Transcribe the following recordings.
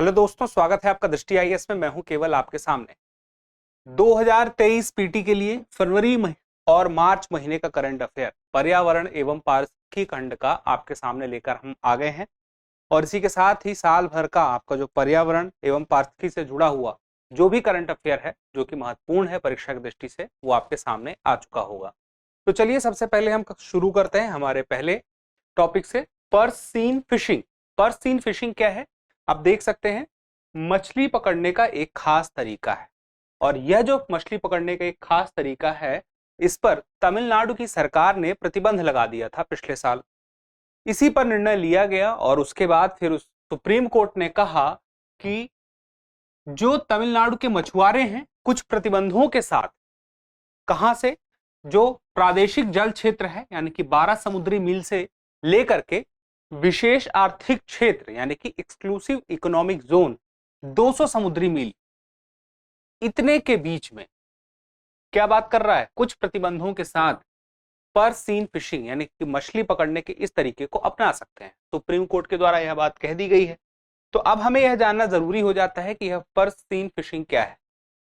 Hello दोस्तों, स्वागत है आपका दृष्टि आईएएस में। मैं हूं केवल आपके सामने 2023 पीटी के लिए फरवरी और मार्च महीने का करंट अफेयर पर्यावरण एवं पारिस्थितिकी खंड का आपके सामने लेकर हम आ गए हैं। और इसी के साथ ही साल भर का आपका जो पर्यावरण एवं पारिस्थितिकी से जुड़ा हुआ जो भी करंट अफेयर है जो कि महत्वपूर्ण है परीक्षा की दृष्टि से, वो आपके सामने आ चुका होगा। तो चलिए सबसे पहले हम शुरू करते हैं हमारे पहले टॉपिक से, purse seine fishing. Purse seine fishing क्या है? आप देख सकते हैं, मछली पकड़ने का एक खास तरीका है। और यह जो मछली पकड़ने का एक खास तरीका है, इस पर तमिलनाडु की सरकार ने प्रतिबंध लगा दिया था पिछले साल। इसी पर निर्णय लिया गया और उसके बाद फिर सुप्रीम कोर्ट ने कहा कि जो तमिलनाडु के मछुआरे हैं कुछ प्रतिबंधों के साथ, कहां से, जो प्रादेशिक जल क्षेत्र है यानी कि 12 समुद्री मील से लेकर के विशेष आर्थिक क्षेत्र यानी कि एक्सक्लूसिव इकोनॉमिक जोन 200 समुद्री मील, इतने के बीच में क्या बात कर रहा है, कुछ प्रतिबंधों के साथ पर सीन फिशिंग यानी कि मछली पकड़ने के इस तरीके को अपना सकते हैं। सुप्रीम कोर्ट के द्वारा यह बात कह दी गई है। तो अब हमें यह जानना जरूरी हो जाता है कि यह पर सीन फिशिंग क्या है।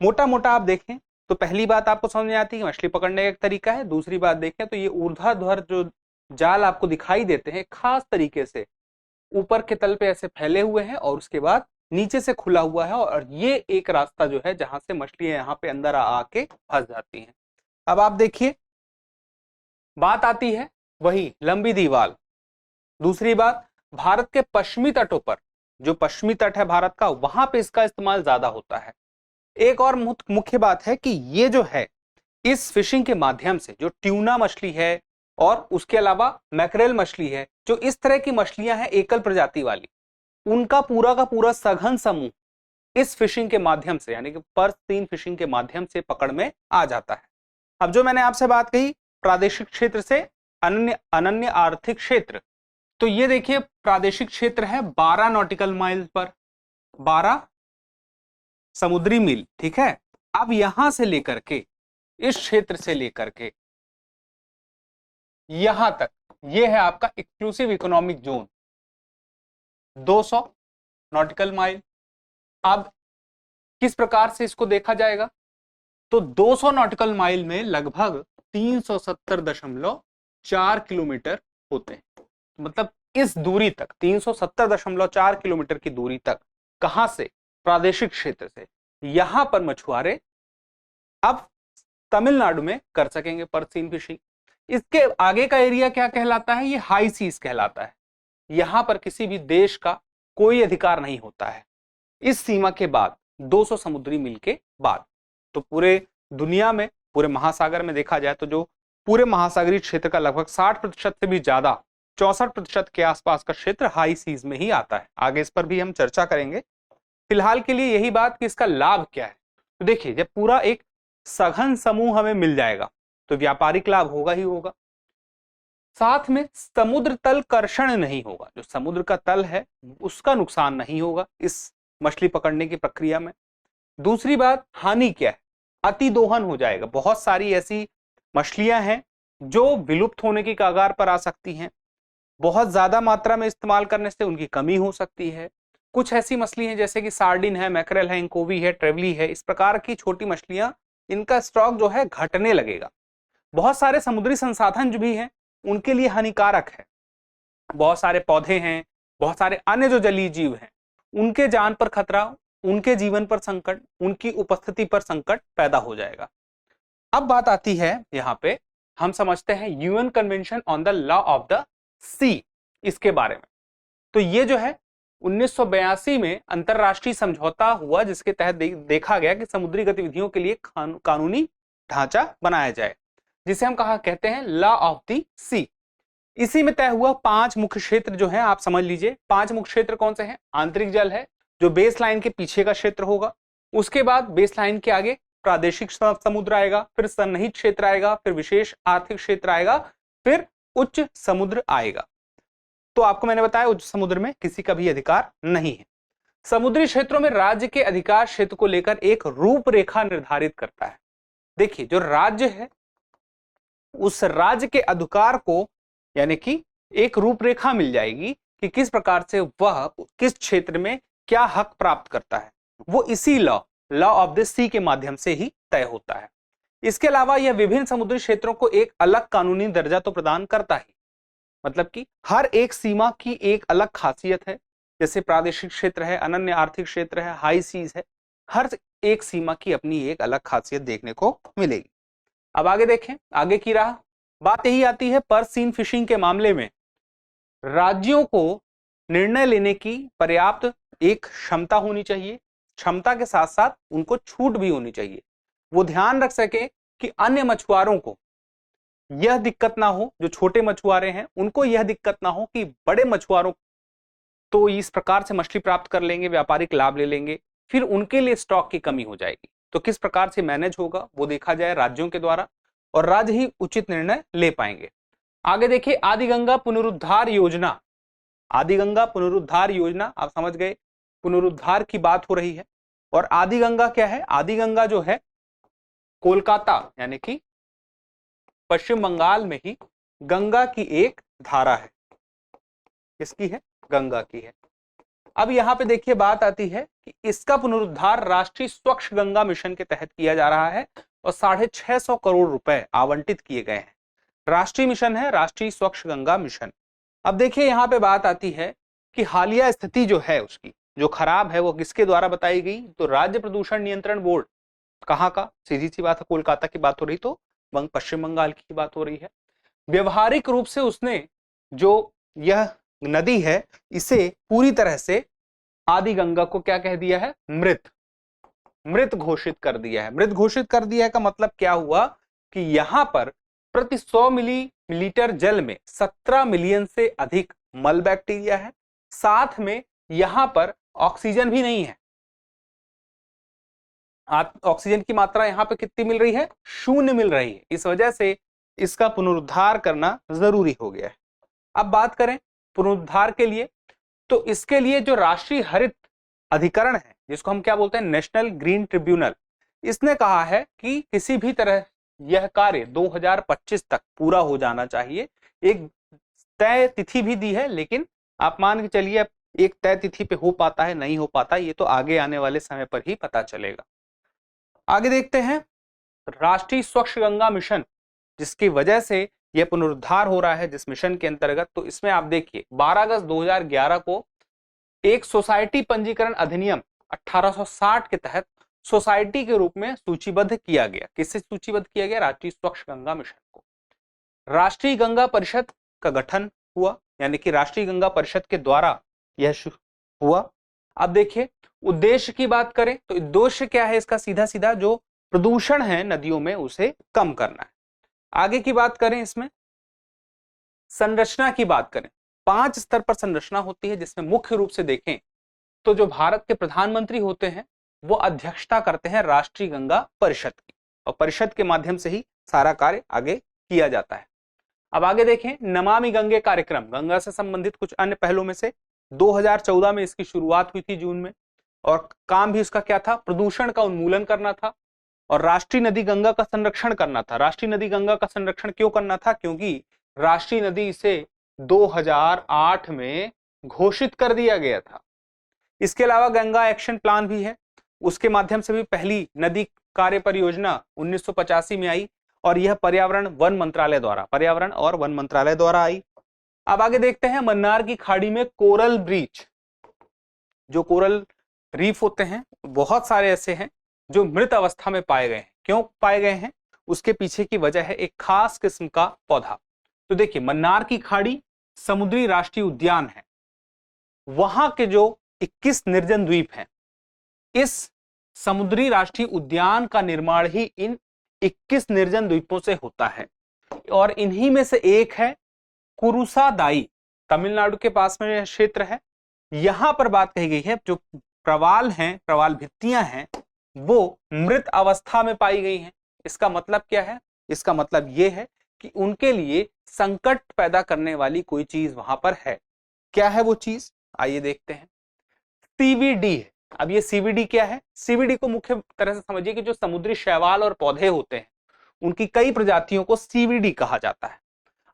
मोटा मोटा आप देखें तो पहली बात आपको समझ में आती है कि मछली पकड़ने का एक तरीका है। दूसरी बात देखें तो ये ऊर्ध्वाधर जो जाल आपको दिखाई देते हैं खास तरीके से ऊपर के तल पे ऐसे फैले हुए हैं और उसके बाद नीचे से खुला हुआ है, और ये एक रास्ता जो है जहां से मछलियां यहाँ पे अंदर आके फंस जाती हैं। अब आप देखिए, बात आती है वही लंबी दीवार। दूसरी बात, भारत के पश्चिमी तटों पर, जो पश्चिमी तट है भारत का, वहां पे इसका इस्तेमाल ज्यादा होता है। एक और मुख्य बात है कि ये जो है इस फिशिंग के माध्यम से जो ट्यूना मछली है और उसके अलावा मैकरेल मछली है, जो इस तरह की मछलियां हैं एकल प्रजाति वाली, उनका पूरा का पूरा सघन समूह इस फिशिंग के माध्यम से यानी कि पर्स सीन फिशिंग के माध्यम से पकड़ में आ जाता है। अब जो मैंने आपसे बात कही प्रादेशिक क्षेत्र से अनन्य आर्थिक क्षेत्र, तो ये देखिए प्रादेशिक क्षेत्र है 12 नॉटिकल माइल पर, 12 समुद्री मील, ठीक है। अब यहां से लेकर के इस क्षेत्र से लेकर के यहां तक ये है आपका exclusive economic zone 200 nautical mile. अब किस प्रकार से इसको देखा जाएगा, तो 200 नॉटिकल माइल में लगभग 370.4 किलोमीटर होते हैं। मतलब इस दूरी तक 370.4 किलोमीटर की दूरी तक, कहां से, प्रादेशिक क्षेत्र से, यहां पर मछुआरे अब तमिलनाडु में कर सकेंगे पर्स सीन फिशिंग। इसके आगे का एरिया क्या कहलाता है, ये हाई सीज कहलाता है। यहां पर किसी भी देश का कोई अधिकार नहीं होता है इस सीमा के बाद, 200 समुद्री मील के बाद। तो पूरे दुनिया में, पूरे महासागर में देखा जाए तो जो पूरे महासागरीय क्षेत्र का लगभग 60% से भी ज्यादा, 64% के आसपास का क्षेत्र हाई सीज में ही आता है। आगे इस पर भी हम चर्चा करेंगे। फिलहाल के लिए यही बात कि इसका लाभ क्या है। तो देखिए, जब पूरा एक सघन समूह हमें मिल जाएगा तो व्यापारिक लाभ होगा ही होगा, साथ में समुद्र तल कर्षण नहीं होगा, जो समुद्र का तल है उसका नुकसान नहीं होगा इस मछली पकड़ने की प्रक्रिया में। दूसरी बात, हानि क्या है, अतिदोहन हो जाएगा। बहुत सारी ऐसी मछलियां हैं जो विलुप्त होने की कगार पर आ सकती हैं। बहुत ज्यादा मात्रा में इस्तेमाल करने से उनकी कमी हो सकती है। कुछ ऐसी मछली हैं जैसे कि सार्डिन है, मैकरेल है, इंकोवी है, ट्रेवली है, इस प्रकार की छोटी मछलियां, इनका स्टॉक जो है घटने लगेगा। बहुत सारे समुद्री संसाधन जो भी हैं उनके लिए हानिकारक है। बहुत सारे पौधे हैं, बहुत सारे अन्य जो जलीय जीव हैं, उनके जान पर खतरा, उनके जीवन पर संकट, उनकी उपस्थिति पर संकट पैदा हो जाएगा। अब बात आती है यहाँ पे, हम समझते हैं UN convention on the law of the sea, इसके बारे में। तो ये जो है 1982 में अंतरराष्ट्रीय समझौता हुआ जिसके तहत देखा गया कि समुद्री गतिविधियों के लिए कानूनी ढांचा बनाया जाए, जिसे हम कहते हैं लॉ ऑफ द सी। इसी में तय हुआ 5 मुख्य क्षेत्र जो है, आप समझ लीजिए 5 मुख्य क्षेत्र कौन से हैं। आंतरिक जल है जो बेस लाइन के पीछे का क्षेत्र होगा, उसके बाद बेस लाइन के आगे प्रादेशिक समुद्र आएगा, फिर सन्निहित क्षेत्र आएगा, फिर विशेष आर्थिक क्षेत्र आएगा, फिर उच्च समुद्र आएगा। तो आपको मैंने बताया उच्च समुद्र में किसी का भी अधिकार नहीं है। समुद्री क्षेत्रों में राज्य के अधिकार क्षेत्र को लेकर एक रूपरेखा निर्धारित करता है। देखिए, जो राज्य है उस राज्य के अधिकार को यानी कि एक रूपरेखा मिल जाएगी कि किस प्रकार से वह किस क्षेत्र में क्या हक प्राप्त करता है, वो इसी लॉ ऑफ द सी के माध्यम से ही तय होता है। इसके अलावा यह विभिन्न समुद्री क्षेत्रों को एक अलग कानूनी दर्जा तो प्रदान करता ही, मतलब कि हर एक सीमा की एक अलग खासियत है, जैसे प्रादेशिक क्षेत्र है, अनन्य आर्थिक क्षेत्र है, हाई सीज है, हर एक सीमा की अपनी एक अलग खासियत देखने को मिलेगी। अब आगे देखें, आगे की राह बात यही आती है, पर्स सीन फिशिंग के मामले में राज्यों को निर्णय लेने की पर्याप्त एक क्षमता होनी चाहिए, क्षमता के साथ साथ उनको छूट भी होनी चाहिए। वो ध्यान रख सके कि अन्य मछुआरों को यह दिक्कत ना हो, जो छोटे मछुआरे हैं उनको यह दिक्कत ना हो कि बड़े मछुआरों तो इस प्रकार से मछली प्राप्त कर लेंगे, व्यापारिक लाभ ले लेंगे, फिर उनके लिए स्टॉक की कमी हो जाएगी। तो किस प्रकार से मैनेज होगा वो देखा जाए राज्यों के द्वारा, और राज्य ही उचित निर्णय ले पाएंगे। आगे देखिए, आदिगंगा पुनरुद्धार योजना। आदिगंगा पुनरुद्धार योजना, आप समझ गए, पुनरुद्धार की बात हो रही है। और आदिगंगा क्या है? आदिगंगा जो है कोलकाता यानी कि पश्चिम बंगाल में ही गंगा की एक धारा है। किसकी है? गंगा की है। अब यहां पे देखिए बात आती है कि इसका पुनरुद्धार राष्ट्रीय स्वच्छ गंगा मिशन के तहत किया जा रहा है और 650 करोड़ रुपए आवंटित किए गए हैं। राष्ट्रीय मिशन है, राष्ट्रीय स्वच्छ गंगा मिशन। अब देखिए यहां पे बात आती है कि हालिया स्थिति जो है उसकी जो खराब है वो किसके द्वारा बताई गई? तो राज्य प्रदूषण नियंत्रण बोर्ड। कहाँ का? सीधी सी बात है, कोलकाता की बात हो रही, तो पश्चिम बंगाल की बात हो रही है। व्यवहारिक रूप से उसने जो यह नदी है इसे पूरी तरह से आदि गंगा को क्या कह दिया है? मृत घोषित कर दिया है। मृत घोषित कर दिया है का मतलब क्या हुआ कि यहां पर प्रति 100 मिलीलीटर जल में 17 मिलियन से अधिक मल बैक्टीरिया है, साथ में यहां पर ऑक्सीजन भी नहीं है। ऑक्सीजन की मात्रा यहां पे कितनी मिल रही है? 0 मिल रही है। इस वजह से इसका पुनरुद्धार करना जरूरी हो गया है। अब बात करें पुनरुद्धार के लिए, तो इसके लिए जो राष्ट्रीय हरित अधिकरण है, जिसको हम क्या बोलते हैं? नेशनल ग्रीन ट्रिब्यूनल, इसने कहा है कि किसी भी तरह यह कार्य 2025 तक पूरा हो जाना चाहिए। एक तय तिथि भी दी है, लेकिन आप मान के चलिए एक तय तिथि पे हो पाता है नहीं हो पाता, ये तो आगे आने वाले समय पर ही पता चलेगा। आगे देखते हैं, राष्ट्रीय स्वच्छ गंगा मिशन, जिसकी वजह से यह पुनरुद्धार हो रहा है जिस मिशन के अंतर्गत, तो इसमें आप देखिए 12 अगस्त 2011 को एक सोसाइटी पंजीकरण अधिनियम 1860 के तहत सोसाइटी के रूप में सूचीबद्ध किया गया। किससे सूचीबद्ध किया गया? राष्ट्रीय स्वच्छ गंगा मिशन को। राष्ट्रीय गंगा परिषद का गठन हुआ, यानी कि राष्ट्रीय गंगा परिषद के द्वारा यह हुआ। अब देखिए उद्देश्य की बात करें तो उद्देश्य क्या है इसका? सीधा सीधा जो प्रदूषण है नदियों में उसे कम करना है। आगे की बात करें, इसमें संरचना की बात करें, 5 स्तर पर संरचना होती है, जिसमें मुख्य रूप से देखें तो जो भारत के प्रधानमंत्री होते हैं वो अध्यक्षता करते हैं राष्ट्रीय गंगा परिषद की, और परिषद के माध्यम से ही सारा कार्य आगे किया जाता है। अब आगे देखें, नमामि गंगे कार्यक्रम, गंगा से संबंधित कुछ अन्य पहलों में से 2014 में इसकी शुरुआत हुई थी जून में, और काम भी उसका क्या था? प्रदूषण का उन्मूलन करना था और राष्ट्रीय नदी गंगा का संरक्षण करना था। राष्ट्रीय नदी गंगा का संरक्षण क्यों करना था? क्योंकि राष्ट्रीय नदी इसे 2008 में घोषित कर दिया गया था। इसके अलावा गंगा एक्शन प्लान भी है, उसके माध्यम से भी पहली नदी कार्य परियोजना 1985 में आई, और यह पर्यावरण और वन मंत्रालय द्वारा आई। अब आगे देखते हैं, मन्नार की खाड़ी में कोरल ब्रीच, जो कोरल रीफ होते हैं बहुत सारे ऐसे हैं जो मृत अवस्था में पाए गए हैं। क्यों पाए गए हैं? उसके पीछे की वजह है एक खास किस्म का पौधा। तो देखिए, मन्नार की खाड़ी समुद्री राष्ट्रीय उद्यान है, वहां के जो 21 निर्जन द्वीप हैं, इस समुद्री राष्ट्रीय उद्यान का निर्माण ही इन 21 निर्जन द्वीपों से होता है, और इन्हीं में से एक है कुरुसादाई, तमिलनाडु के पास में यह क्षेत्र है। यहां पर बात कही गई है जो प्रवाल हैं, प्रवाल भित्तियां हैं, वो मृत अवस्था में पाई गई हैं। इसका मतलब क्या है? इसका मतलब यह है कि उनके लिए संकट पैदा करने वाली कोई चीज वहां पर है। क्या है वो चीज? आइए देखते हैं। सीवीडी है। अब ये सीवीडी क्या है? सीवीडी को मुख्य तरह से समझिए कि जो समुद्री शैवाल और पौधे होते हैं उनकी कई प्रजातियों को सीवीडी कहा जाता है।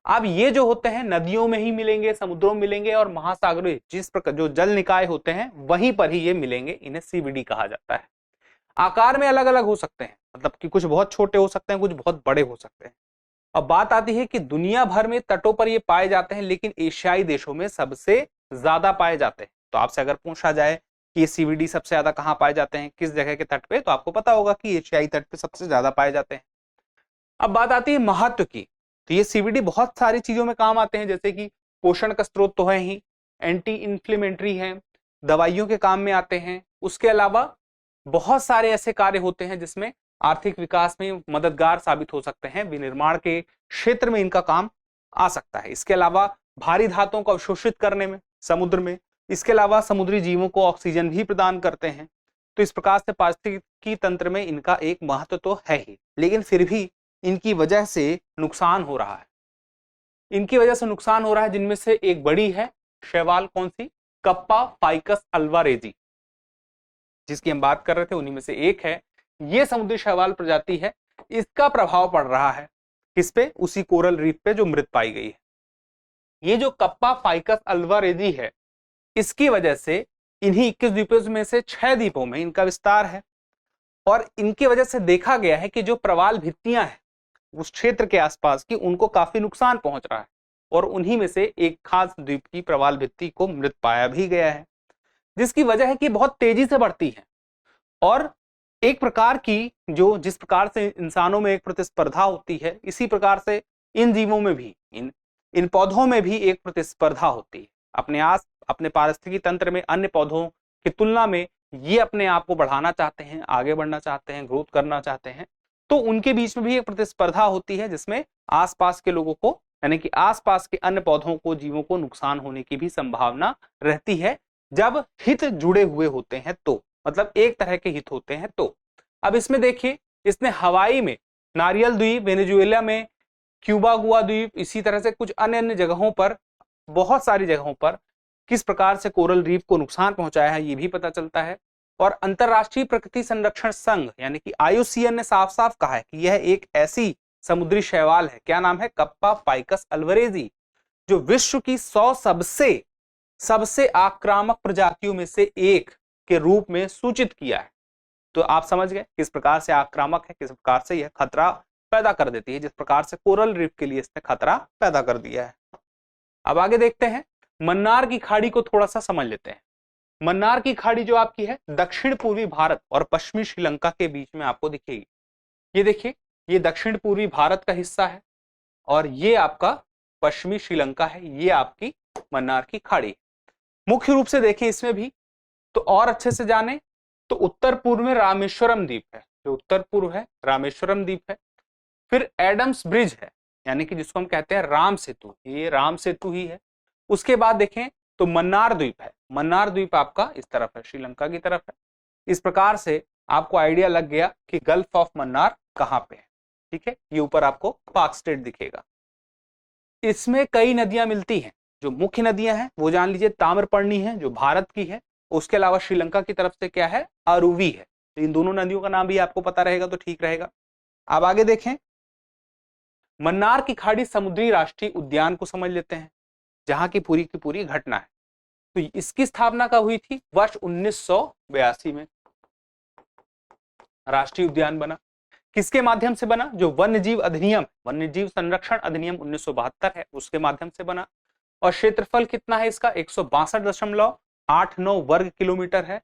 अब ये जो होते हैं नदियों में ही मिलेंगे, समुद्रों में मिलेंगे और महासागरों में जिस प्रकार जो जल निकाय होते हैं वहीं पर ही ये मिलेंगे, इन्हें सीवीडी कहा जाता है। आकार में अलग अलग हो सकते हैं, मतलब कि कुछ बहुत छोटे हो सकते हैं, कुछ बहुत बड़े हो सकते हैं। अब बात आती है कि दुनिया भर में तटों पर ये पाए जाते हैं, लेकिन एशियाई देशों में सबसे ज्यादा पाए जाते हैं। तो आपसे अगर पूछा जाए कि ये सीवीडी सबसे ज्यादा कहाँ पाए जाते हैं, किस जगह के तट पे, तो आपको पता होगा कि एशियाई तट पे सबसे ज्यादा पाए जाते हैं। अब बात आती है महत्व की, तो ये सीवीडी बहुत सारी चीजों में काम आते हैं, जैसे कि पोषण का स्रोत तो है ही, एंटी इंफ्लेमेटरी है, दवाइयों के काम में आते हैं। उसके अलावा बहुत सारे ऐसे कार्य होते हैं जिसमें आर्थिक विकास में मददगार साबित हो सकते हैं, विनिर्माण के क्षेत्र में इनका काम आ सकता है। इसके अलावा भारी धातुओं को अवशोषित करने में समुद्र में, इसके अलावा समुद्री जीवों को ऑक्सीजन भी प्रदान करते हैं। तो इस प्रकार से पारिस्थितिकी तंत्र में इनका एक महत्व तो है ही, लेकिन फिर भी इनकी वजह से नुकसान हो रहा है। इनकी वजह से नुकसान हो रहा है, जिनमें से एक बड़ी है शैवाल, कौन सी, कप्पा फाइकस अल्वारेजी, जिसकी हम बात कर रहे थे, उन्हीं में से एक है। ये समुद्री शैवाल प्रजाति है, इसका प्रभाव पड़ रहा है किस पे, उसी कोरल रीफ पे जो मृत पाई गई है। ये जो कप्पा फाइकस अल्वारेजी है, इसकी वजह से इन्हीं 21 द्वीपों में से 6 द्वीपों में इनका विस्तार है, और इनकी वजह से देखा गया है कि जो प्रवाल भित्तियां हैं उस क्षेत्र के आसपास की, उनको काफी नुकसान पहुंच रहा है, और उन्हीं में से एक खास द्वीप की प्रवाल भित्ति को मृत पाया भी गया है, जिसकी वजह है कि बहुत तेजी से बढ़ती है। और एक प्रकार की जो जिस प्रकार से इंसानों में एक प्रतिस्पर्धा होती है, इसी प्रकार से इन जीवों में भी, इन पौधों में भी एक प्रतिस्पर्धा होती है। अपने पारिस्थितिकी तंत्र में अन्य पौधों की तुलना में ये अपने आप को बढ़ाना चाहते हैं, आगे बढ़ना चाहते हैं, ग्रोथ करना चाहते हैं। तो उनके बीच में भी एक प्रतिस्पर्धा होती है, जिसमें आसपास के लोगों को, यानी कि आसपास के अन्य पौधों को, जीवों को नुकसान होने की भी संभावना रहती है, जब हित जुड़े हुए होते हैं तो, मतलब एक तरह के हित होते हैं तो। अब इसमें देखिए, इसने हवाई में नारियल द्वीप, वेनेजुएला में क्यूबा द्वीप, इसी तरह से कुछ अन्य अन्य जगहों पर, बहुत सारी जगहों पर किस प्रकार से कोरल रीफ को नुकसान पहुंचाया है, ये भी पता चलता है। और अंतरराष्ट्रीय प्रकृति संरक्षण संघ यानी कि IUCN ने साफ साफ कहा है कि यह एक ऐसी समुद्री शैवाल है, क्या नाम है, कप्पा फाइकस अल्वारेजी, जो विश्व की 100 सबसे आक्रामक प्रजातियों में से एक के रूप में सूचित किया है। तो आप समझ गए किस प्रकार से आक्रामक है, किस प्रकार से यह खतरा पैदा कर देती है, जिस प्रकार से कोरल रीफ के लिए इसने खतरा पैदा कर दिया है। अब आगे देखते हैं, मन्नार की खाड़ी को थोड़ा सा समझ लेते हैं। मन्नार की खाड़ी जो आपकी है, दक्षिण पूर्वी भारत और पश्चिमी श्रीलंका के बीच में आपको दिखेगी। ये देखिए, ये दक्षिण पूर्वी भारत का हिस्सा है और ये आपका पश्चिमी श्रीलंका है, ये आपकी मन्नार की खाड़ी। मुख्य रूप से देखें इसमें भी, तो और अच्छे से जाने तो उत्तर पूर्व में रामेश्वरम द्वीप है, जो उत्तर पूर्व है रामेश्वरम द्वीप है। फिर एडम्स ब्रिज है, यानी कि जिसको हम कहते हैं राम सेतु, ये राम सेतु ही है। उसके बाद देखें तो मन्नार द्वीप है, मन्नार द्वीप आपका इस तरफ है, श्रीलंका की तरफ है। इस प्रकार से आपको आइडिया लग गया कि गल्फ ऑफ मन्नार कहां पे है। ठीक है, ये ऊपर आपको पाक स्टेट दिखेगा। इसमें कई नदियां मिलती हैं, जो मुख्य नदियां हैं वो जान लीजिए, ताम्रपर्णी है जो भारत की है, उसके अलावा श्रीलंका की तरफ से क्या है, अरुवी है। तो इन दोनों नदियों का नाम भी आपको पता रहेगा तो ठीक रहेगा। अब आगे देखें, मन्नार की खाड़ी समुद्री राष्ट्रीय उद्यान को समझ लेते हैं, जहां की पूरी घटना है। तो इसकी स्थापना कब हुई थी, वर्ष 1982 में राष्ट्रीय उद्यान बना। किसके माध्यम से बना, जो वन्यजीव अधिनियम, वन्यजीव संरक्षण अधिनियम 1972 है, उसके माध्यम से बना। और क्षेत्रफल कितना है इसका, 162.89 वर्ग किलोमीटर है।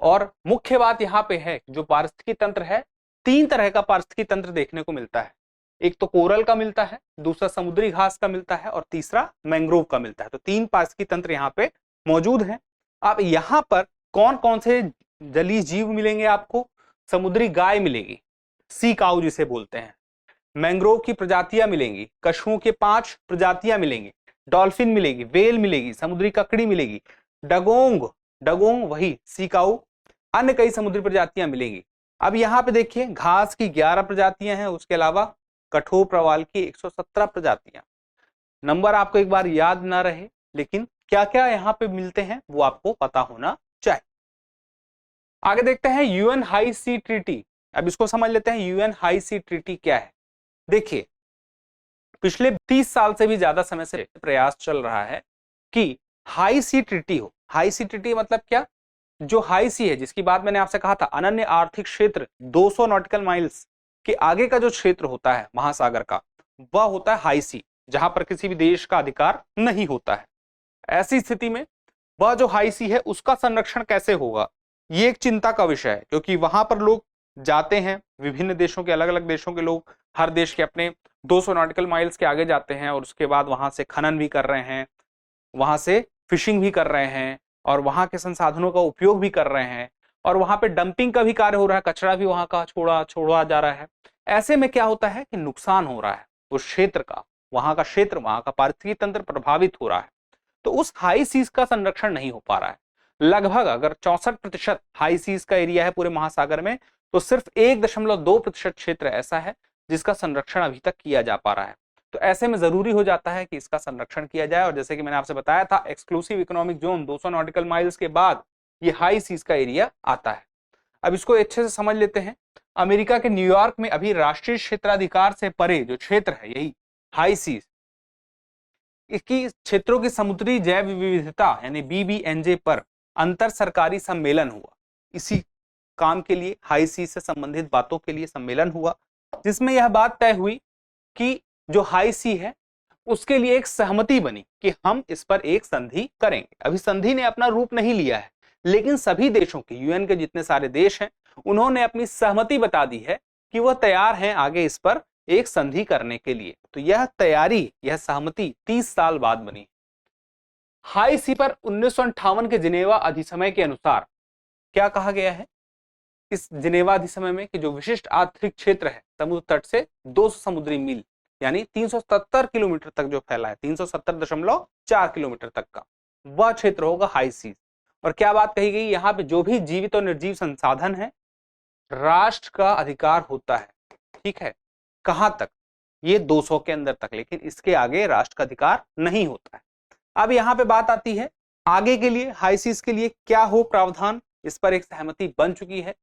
और मुख्य बात यहाँ पे है, जो पारिस्थितिकी तंत्र है, 3 तरह का पारिस्थितिकी तंत्र देखने को मिलता है। एक तो कोरल का मिलता है, दूसरा समुद्री घास का मिलता है, और तीसरा मैंग्रोव का मिलता है। तो 3 पारिस्थितिकी तंत्र यहाँ पे मौजूद हैं। अब यहाँ पर कौन कौन से जलीय जीव मिलेंगे आपको, समुद्री गाय मिलेगी, सी काऊ जिसे बोलते हैं, मैंग्रोव की प्रजातियां मिलेंगी, कछुओं के 5 प्रजातियां मिलेंगी, डॉल्फिन मिलेगी, वेल मिलेगी, समुद्री ककड़ी मिलेगी, डगोंग वही सी काऊ, अन्य कई समुद्री प्रजातियां मिलेंगी। अब यहाँ पे देखिए, घास की 11 प्रजातियां हैं, उसके अलावा कठोर प्रवाल की 117 प्रजातियां। नंबर आपको एक बार याद ना रहे, लेकिन क्या क्या यहाँ पे मिलते हैं वो आपको पता होना चाहिए। आगे देखते हैं यूएन हाई सी ट्रीटी। अब इसको समझ लेते हैं, यूएन हाई सी ट्रीटी क्या है। देखिए, पिछले 30 साल से भी ज्यादा समय से प्रयास चल रहा है कि हाई सी ट्रीटी हो। हाई सी ट्रीटी मतलब क्या? जो हाई सी है, जिसकी बात मैंने आपसे कहा था, अनन्य आर्थिक क्षेत्र 200 नॉटिकल माइल्स के आगे का जो क्षेत्र होता है महासागर का, वह होता है हाई सी, जहां पर किसी भी देश का अधिकार नहीं होता है। ऐसी स्थिति में वह जो हाई सी है उसका संरक्षण कैसे होगा, ये एक चिंता का विषय है, क्योंकि वहां पर लोग जाते हैं, विभिन्न देशों के, अलग अलग देशों के लोग हर देश के अपने 200 नॉटिकल माइल्स के आगे जाते हैं और उसके बाद वहां से खनन भी कर रहे हैं, वहां से फिशिंग भी कर रहे हैं और वहां के संसाधनों का उपयोग भी कर रहे हैं और वहां पे डंपिंग का भी कार्य हो रहा है, कचरा भी वहां का छोड़ा जा रहा है। ऐसे में क्या होता है कि नुकसान हो रहा है उस क्षेत्र का, वहां का क्षेत्र, वहां का पारिस्थितिकी तंत्र प्रभावित हो रहा है। तो उस हाई सीज का संरक्षण नहीं हो पा रहा है। लगभग अगर 64% हाई सीज का एरिया है पूरे महासागर में, तो सिर्फ 1.2% क्षेत्र ऐसा है जिसका संरक्षण अभी तक किया जा पा रहा है। तो ऐसे में जरूरी हो जाता है कि इसका संरक्षण किया जाए। और जैसे कि मैंने आपसे बताया था, exclusive economic zone 200 nautical miles के बाद ये हाई सीज का एरिया आता है। अब इसको अच्छे से समझ लेते हैं। अमेरिका के न्यूयॉर्क में अभी राष्ट्रीय क्षेत्राधिकार से परे जो क्षेत्र है, यही हाई सीज, इसकी क्षेत्रों की समुद्री जैव विविधता यानी BBNJ पर अंतर सरकारी सम्मेलन हुआ। इसी काम के लिए, हाई सीज से संबंधित बातों के लिए सम्मेलन हुआ, जिसमें यह बात तय हुई कि जो हाई सी है उसके लिए एक सहमति बनी कि हम इस पर एक संधि करेंगे। अभी संधि ने अपना रूप नहीं लिया है, लेकिन सभी देशों के, UN के जितने सारे देश हैं, उन्होंने अपनी सहमति बता दी है कि वह तैयार हैं आगे इस पर एक संधि करने के लिए। तो यह तैयारी, यह सहमति 30 साल बाद बनी। हाई सी पर 1958 के जिनेवा अधिसमय के अनुसार क्या कहा गया है इस जिनेवा अधिसमय में कि जो विशिष्ट आर्थिक क्षेत्र है समुद्र तट से 200 समुद्री मील यानी 370 किलोमीटर तक जो फैला है, 370.4 किलोमीटर तक का, वह क्षेत्र होगा हाई सीज। और क्या बात कही गई, यहाँ पे जो भी जीवित और निर्जीव संसाधन है, राष्ट्र का अधिकार होता है। ठीक है, कहां तक? ये 200 के अंदर तक, लेकिन इसके आगे राष्ट्र का अधिकार नहीं होता है। अब यहाँ पे बात आती है आगे के लिए, हाई सीज के लिए क्या हो प्रावधान, इस पर एक सहमति बन चुकी है।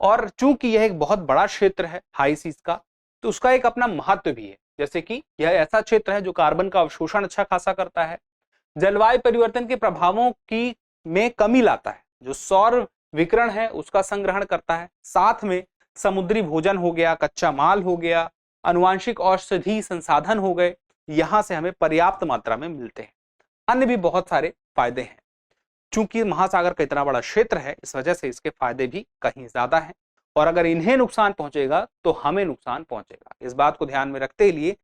और चूंकि यह एक बहुत बड़ा क्षेत्र है हाई सीज का, तो उसका एक अपना महत्व भी है। जैसे कि यह ऐसा क्षेत्र है जो कार्बन का अवशोषण अच्छा खासा करता है, जलवायु परिवर्तन के प्रभावों की में कमी लाता है, जो सौर विकिरण है उसका संग्रहण करता है, साथ में समुद्री भोजन हो गया, कच्चा माल हो गया, आनुवांशिक औषधि संसाधन हो गए, यहां से हमें पर्याप्त मात्रा में मिलते हैं। अन्य भी बहुत सारे फायदे हैं। चूंकि महासागर का इतना बड़ा क्षेत्र है, इस वजह से इसके फायदे भी कहीं ज्यादा हैं। और अगर इन्हें नुकसान पहुंचेगा तो हमें नुकसान पहुंचेगा। इस बात को ध्यान में रखते हुए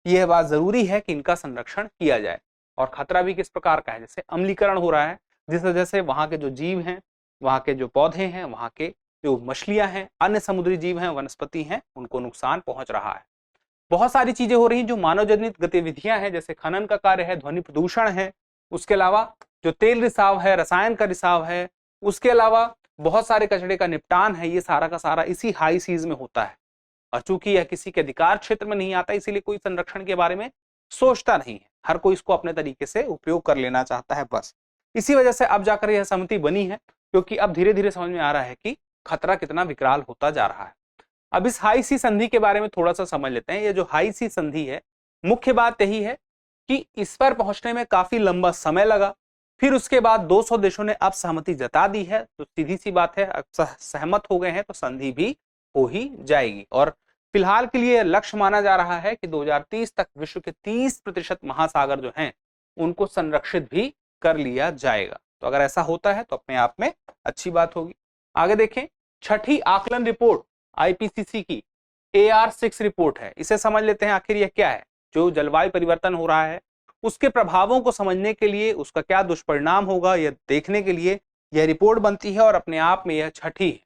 यह बात जरूरी है कि इनका संरक्षण किया जाए। और खतरा भी किस प्रकार का है, जैसे अम्लीकरण हो रहा है, जिस वजह से वहां के जो जीव हैं, वहां के जो पौधे हैं, वहां के जो मछलियां हैं, अन्य समुद्री जीव हैं, वनस्पति हैं, उनको नुकसान पहुंच रहा है। बहुत सारी चीजें हो रही हैं जो मानव जनित गतिविधियां हैं, जैसे खनन का कार्य है, ध्वनि प्रदूषण है, उसके अलावा जो तेल रिसाव है, रसायन का रिसाव है, उसके अलावा बहुत सारे कचरे का निपटान है, ये सारा का सारा इसी हाई सीज में होता है। और चूंकि यह किसी के अधिकार क्षेत्र में नहीं आता, इसीलिए कोई संरक्षण के बारे में सोचता नहीं है। हर कोई इसको अपने तरीके से उपयोग कर लेना चाहता है बस। इसी वजह से अब जाकर यह सहमति बनी है, क्योंकि अब धीरे धीरे समझ में आ रहा है कि खतरा कितना विकराल होता जा रहा है। अब इस हाई सी संधि के बारे में थोड़ा सा समझ लेते हैं। ये जो हाई सी संधि है, मुख्य बात यही है कि इस पर पहुंचने में काफी लंबा समय लगा। फिर उसके बाद 200 देशों ने अब सहमति जता दी है, तो सीधी सी बात है, अब सहमत हो गए हैं तो संधि भी हो ही जाएगी। और फिलहाल के लिए लक्ष्य माना जा रहा है कि 2030 तक विश्व के 30% महासागर जो हैं उनको संरक्षित भी कर लिया जाएगा। तो अगर ऐसा होता है तो अपने आप में अच्छी बात होगी। आगे देखें, छठी आकलन रिपोर्ट IPCC की AR6 रिपोर्ट है। इसे समझ लेते हैं, आखिर यह क्या है। जो जलवायु परिवर्तन हो रहा है उसके प्रभावों को समझने के लिए, उसका क्या दुष्परिणाम होगा यह देखने के लिए यह रिपोर्ट बनती है, और अपने आप में यह छठी है।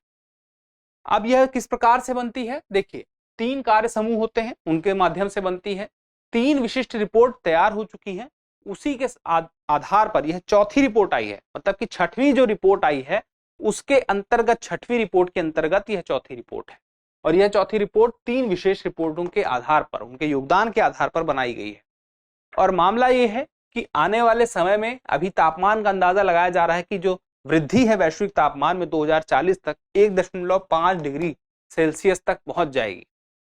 अब यह किस प्रकार से बनती है, देखिए 3 कार्य समूह होते हैं, उनके माध्यम से बनती है। 3 विशिष्ट रिपोर्ट तैयार हो चुकी हैं, उसी के आधार पर यह चौथी रिपोर्ट आई है। मतलब कि छठवीं जो रिपोर्ट आई है उसके अंतर्गत, छठवीं रिपोर्ट के अंतर्गत यह चौथी रिपोर्ट है। और यह चौथी रिपोर्ट 3 विशेष रिपोर्टों के आधार पर, उनके योगदान के आधार पर बनाई गई है। और मामला यह है कि आने वाले समय में अभी तापमान का अंदाजा लगाया जा रहा है कि जो वृद्धि है वैश्विक तापमान में 2040 तक 1.5 डिग्री सेल्सियस तक पहुंच जाएगी।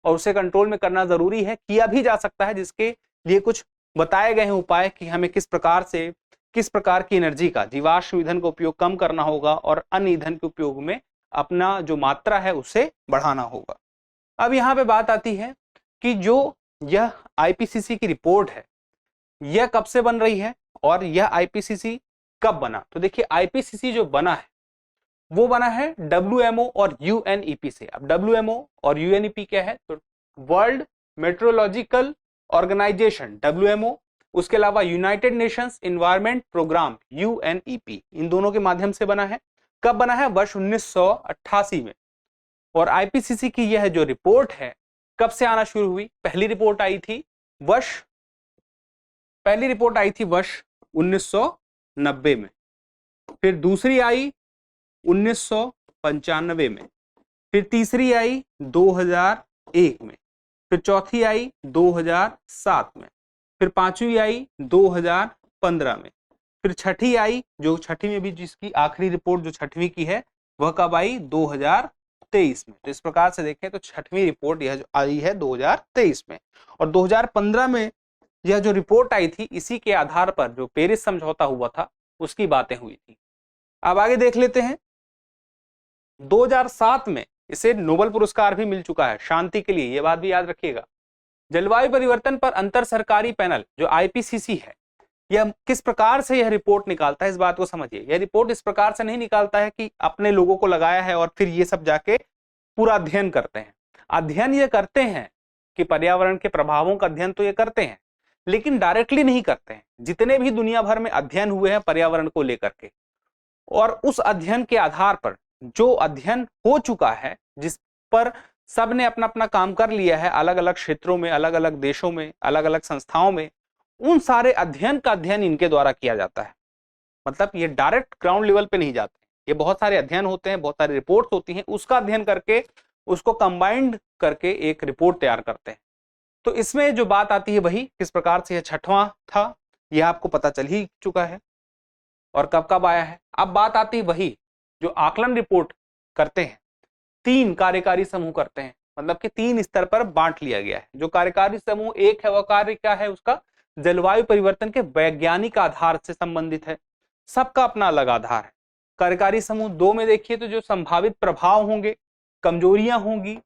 और उसे कंट्रोल में करना जरूरी है, किया भी जा सकता है, जिसके लिए कुछ बताए गए हैं उपाय कि हमें किस प्रकार की एनर्जी का, जीवाश्म ईंधन का उपयोग कम करना होगा और अन्य ईंधन के उपयोग में अपना जो मात्रा है उसे बढ़ाना होगा। अब यहाँ पे बात आती है कि जो यह आईपीसीसी की रिपोर्ट है यह कब से बन रही है और यह आईपीसीसी कब बना। तो देखिए आईपीसीसी जो बना है वो बना है WMO और UNEP से। अब WMO और UNEP क्या है, तो वर्ल्ड मेट्रोलॉजिकल ऑर्गेनाइजेशन WMO, उसके अलावा United Nations Environment Programme UNEP, इन दोनों के माध्यम से बना है। कब बना है, वर्ष 1988 में। और आईपीसीसी की यह जो रिपोर्ट है कब से आना शुरू हुई, पहली रिपोर्ट आई थी वर्ष 1990 में, फिर दूसरी आई 1995 में, फिर तीसरी आई 2001 में, फिर चौथी आई 2007 में, फिर पांचवी आई 2015 में, फिर छठी आई, जो छठी में भी जिसकी आखिरी रिपोर्ट जो छठवीं की है वह कब आई, 2023 में। तो इस प्रकार से देखें तो छठवीं रिपोर्ट यह जो आई है 2023 में। और 2015 में यह जो रिपोर्ट आई थी इसी के आधार पर जो पेरिस समझौता हुआ था उसकी बातें हुई थी। अब आगे देख लेते हैं। 2007 में इसे नोबेल पुरस्कार भी मिल चुका है शांति के लिए, यह बात भी याद रखिएगा। जलवायु परिवर्तन पर अंतर सरकारी पैनल जो आईपीसीसी है यह किस प्रकार से यह रिपोर्ट निकालता है, इस बात को समझिए। यह रिपोर्ट इस प्रकार से नहीं निकालता है कि अपने लोगों को लगाया है और फिर ये सब जाके पूरा अध्ययन करते हैं। अध्ययन ये करते हैं कि पर्यावरण के प्रभावों का अध्ययन तो ये करते हैं, लेकिन डायरेक्टली नहीं करते हैं। जितने भी दुनिया भर में अध्ययन हुए हैं पर्यावरण को लेकर के, और उस अध्ययन के आधार पर जो अध्ययन हो चुका है, जिस पर सबने अपना अपना काम कर लिया है, अलग अलग क्षेत्रों में, अलग अलग देशों में, अलग अलग संस्थाओं में, उन सारे अध्ययन का अध्ययन इनके द्वारा किया जाता है। मतलब ये डायरेक्ट ग्राउंड लेवल पे नहीं जाते, ये बहुत सारे अध्ययन होते हैं, बहुत सारी रिपोर्ट्स होती हैं, उसका अध्ययन करके उसको कंबाइंड करके एक रिपोर्ट तैयार करते हैं। तो इसमें जो बात आती है वही किस प्रकार से यह छठवां था यह आपको पता चल ही चुका है और कब कब आया है। अब बात आती है वही जो आकलन रिपोर्ट करते हैं, 3 कार्यकारी समूह करते हैं, मतलब कि 3 स्तर पर बांट लिया गया है। जो कार्यकारी समूह 1 है वह कार्य क्या है, उसका जलवायु परिवर्तन के वैज्ञानिक आधार से संबंधित है, सबका अपना अलग आधार है। कार्यकारी समूह 2 में देखिए तो जो संभावित प्रभाव होंगे, कमजोरियां होंगी,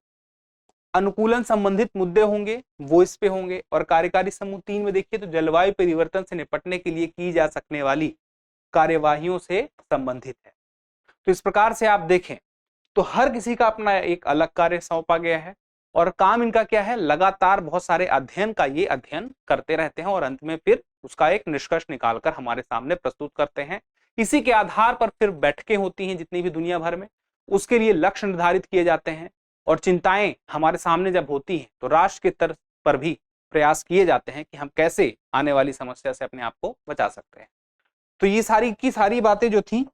अनुकूलन संबंधित मुद्दे होंगे वो इस पे होंगे। और कार्यकारी समूह 3 में देखिए तो जलवायु परिवर्तन से निपटने के लिए की जा सकने वाली कार्यवाहियों से संबंधित है। तो इस प्रकार से आप देखें तो हर किसी का अपना एक अलग कार्य सौंपा गया है और काम इनका क्या है, लगातार बहुत सारे अध्ययन का ये अध्ययन करते रहते हैं और अंत में फिर उसका एक निष्कर्ष निकालकर हमारे सामने प्रस्तुत करते हैं। इसी के आधार पर फिर बैठकें होती हैं जितनी भी दुनिया भर में, उसके लिए लक्ष्य निर्धारित किए जाते हैं और चिंताएं हमारे सामने जब होती हैं तो राष्ट्र के स्तर पर भी प्रयास किए जाते हैं कि हम कैसे आने वाली समस्या से अपने आप को बचा सकते हैं। तो ये सारी की सारी बातें जो थी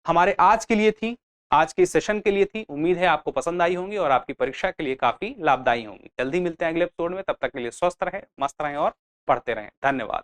हमारे आज के लिए थी, आज के सेशन के लिए थी। उम्मीद है आपको पसंद आई होंगी और आपकी परीक्षा के लिए काफी लाभदायी होंगी। जल्दी मिलते हैं अगले एपिसोड में, तब तक के लिए स्वस्थ रहें, मस्त रहें और पढ़ते रहें। धन्यवाद।